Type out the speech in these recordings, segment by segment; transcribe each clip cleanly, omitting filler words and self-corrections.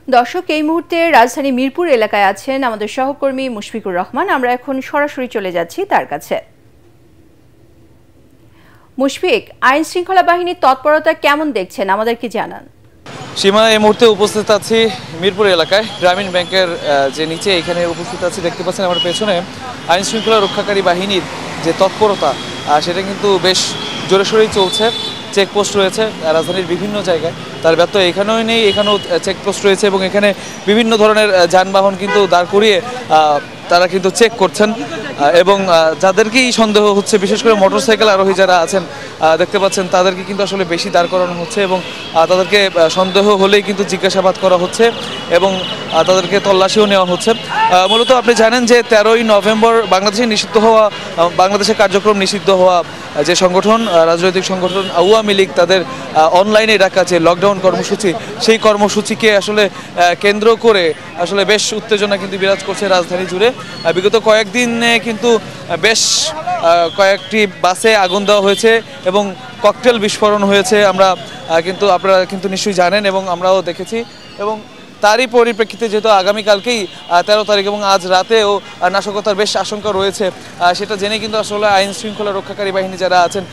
দর্শক, এই মুহূর্তে রাজধানী মিরপুর এলাকায় আছেন আমাদের সহকর্মী মুশফিকুর রহমান। আমরা এখন সরাসরি চলে যাচ্ছি তার কাছে। মুশফিক, আইন শৃঙ্খলা বাহিনীর তৎপরতা কেমন দেখছেন, আমাদেরকে জানান। সীমা, এই মুহূর্তে উপস্থিত আছি মিরপুর এলাকায়, গ্রামীণ ব্যাংকের যে নিচে এখানে উপস্থিত আছি। দেখতে পাচ্ছেন আমার পেছনে আইন শৃঙ্খলা রক্ষাকারী বাহিনীর যে তৎপরতা সেটা কিন্তু বেশ জোরে সোরেই চলছে। চেকপোস্ট রয়েছে রাজধানীর বিভিন্ন জায়গায়, তার ব্যত্যয় এখানেও নেই, এখানেও চেকপোস্ট রয়েছে এবং এখানে বিভিন্ন ধরনের যানবাহন কিন্তু দাঁড় করিয়ে তারা কিন্তু চেক করছেন এবং যাদেরকেই সন্দেহ হচ্ছে, বিশেষ করে মোটরসাইকেল আরোহী যারা আছেন দেখতে পাচ্ছেন, তাদেরকে কিন্তু আসলে বেশি দাঁড় করানো হচ্ছে এবং তাদেরকে সন্দেহ হলেই কিন্তু জিজ্ঞাসাবাদ করা হচ্ছে এবং তাদেরকে তল্লাশিও নেওয়া হচ্ছে। মূলত আপনি জানেন যে 13ই নভেম্বর বাংলাদেশের কার্যক্রম নিষিদ্ধ হওয়া যে সংগঠন, রাজনৈতিক সংগঠন আওয়ামী লীগ, তাদের অনলাইনে ডাকা যে লকডাউন কর্মসূচি, সেই কর্মসূচিকে আসলে কেন্দ্র করে আসলে বেশ উত্তেজনা কিন্তু বিরাজ করছে রাজধানী জুড়ে। বিগত কয়েকদিনে কিন্তু বেশ কয়েকটি বাসে আগুন দেওয়া হয়েছে এবং ককটেল বিস্ফোরণ হয়েছে। আপনারা কিন্তু নিশ্চয়ই জানেন এবং আমরাও দেখেছি। এবং তারই পরিপ্রেক্ষিতে যেহেতু আগামীকালকেই 13 তারিখ এবং আজ রাতেও নাশকতার বেশ আশঙ্কা রয়েছে, সেটা জেনে কিন্তু আসলে আইন শৃঙ্খলা রক্ষাকারী বাহিনী যারা আছেন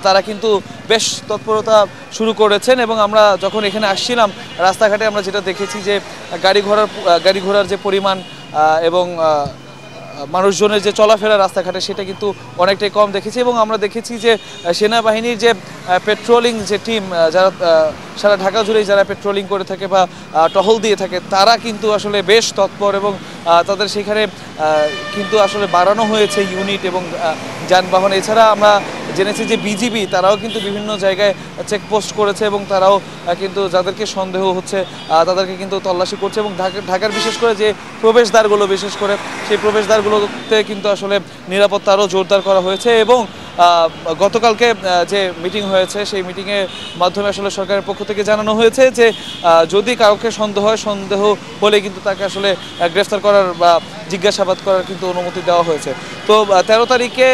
তারা কিন্তু বেশ তৎপরতা শুরু করেছেন। এবং আমরা যখন এখানে আসছিলাম রাস্তাঘাটে আমরা যেটা দেখেছি যে গাড়ি ঘোড়ার যে পরিমাণ এবং মানুষজনের যে চলাফেরা রাস্তাঘাটে সেটা কিন্তু অনেকটাই কম দেখেছি। এবং আমরা দেখেছি যে সেনাবাহিনীর যে পেট্রোলিং যে টিম, যারা সারা ঢাকা জুড়েই যারা পেট্রোলিং করে থাকে বা টহল দিয়ে থাকে, তারা কিন্তু আসলে বেশ তৎপর এবং তাদের সেখানে কিন্তু আসলে বাড়ানো হয়েছে ইউনিট এবং যানবাহন। এছাড়া আমরা জেনেছি যে বিজিবি তারাও কিন্তু বিভিন্ন জায়গায় চেকপোস্ট করেছে এবং তারাও কিন্তু যাদেরকে সন্দেহ হচ্ছে তাদেরকে কিন্তু তল্লাশি করছে। এবং ঢাকার বিশেষ করে যে প্রবেশদ্বারগুলো, বিশেষ করে সেই প্রবেশদ্বারগুলোতে কিন্তু আসলে নিরাপত্তা আরও জোরদার করা হয়েছে। এবং গতকালকে যে মিটিং হয়েছে সেই মিটিংয়ের মাধ্যমে আসলে সরকারের পক্ষ থেকে জানানো হয়েছে যে যদি কাউকে সন্দেহ হলে কিন্তু তাকে আসলে গ্রেফতার করার বা জিজ্ঞাসাবাদ করার কিন্তু অনুমতি দেওয়া হয়েছে। তো 13 তারিখে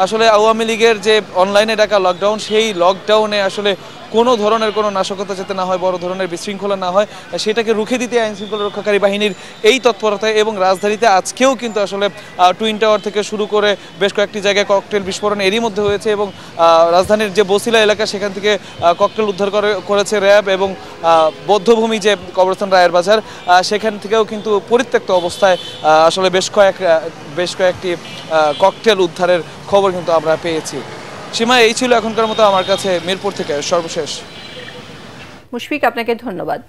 আসলে আওয়ামী লীগের যে অনলাইনে ডাকা লকডাউন, সেই লকডাউনে আসলে কোনো ধরনের কোনো নাশকতা যাতে না হয়, বড় ধরনের বিশৃঙ্খলা না হয়, সেটাকে রুখে দিতে আইন শৃঙ্খলা রক্ষাকারী বাহিনীর এই তৎপরতা। এবং রাজধানীতে আজকেও কিন্তু আসলে টুইন টাওয়ার থেকে শুরু করে বেশ কয়েকটি জায়গায় ককটেল বিস্ফোরণ এরই মধ্যে হয়েছে এবং রাজধানীর যে বসিলা এলাকা সেখান থেকে ককটেল উদ্ধার করেছে র্যাব। এবং বৌদ্ধভূমি যে কবরস্থান রায়ের বাজার, সেখান থেকেও কিন্তু পরিত্যক্ত অবস্থায় আসলে বেশ কয়েকটি ককটেল উদ্ধারের খবর কিন্তু আমরা পেয়েছি। সীমা, এই ছিল এখনকার মতো আমার কাছে মিরপুর থেকে সর্বশেষ। মুশফিক, আপনাকে ধন্যবাদ।